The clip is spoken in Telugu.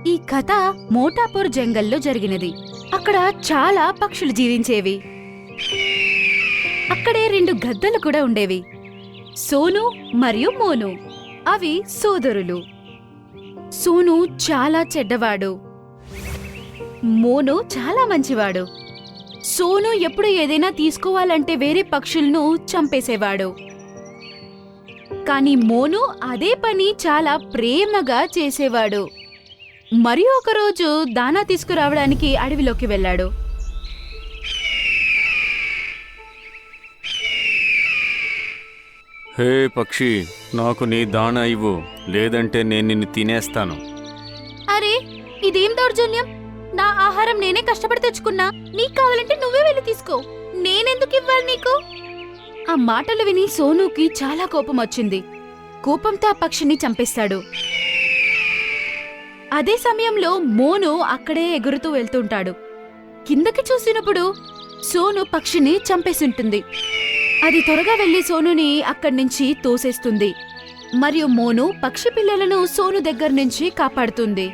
ఈ కథ మోటాపూర్ జంగల్లో జరిగినది. అక్కడ చాలా పక్షులు జీవించేవి. అక్కడే 2 గద్దలు కూడా ఉండేవి, సోను మరియు మోను. అవి సోదరులు. సోను చాలా చెడ్డవాడు, మోను చాలా మంచివాడు. సోను ఎప్పుడు ఏదైనా తీసుకోవాలంటే వేరే పక్షులను చంపేసేవాడు. కాని మోను అదే పని చాలా ప్రేమగా చేసేవాడు. మరి ఒకరోజు దానా తీసుకురావడానికి అడవిలోకి వెళ్ళాడు. హే పక్షి, నాకు నీ దాణా ఇవ్వు, లేదంటే నేను నిన్ను తినేస్తాను. అరే, ఇదేం దౌర్జన్యం! నా ఆహారం నేనే కష్టపడి తెచ్చుకున్నా. నీకు కావాలంటే నువ్వే వెళ్ళి తీసుకో. నేనెందుకు ఇవ్వాలి నీకు? ఆ మాటలు విని సోనుకి చాలా కోపం వచ్చింది. కోపంతో ఆ పక్షిని చంపేస్తాడు. అదే సమయంలో మోను అక్కడే ఎగురుతూ వెళ్తుంటాడు. కిందకి చూసినప్పుడు సోను పక్షిని చంపేసింటుంది. అది త్వరగా వెళ్లి సోనుని అక్కడ్నుంచి తోసేస్తుంది. మరియు మోను పక్షి పిల్లలను సోను దగ్గర నుంచి కాపాడుతుంది.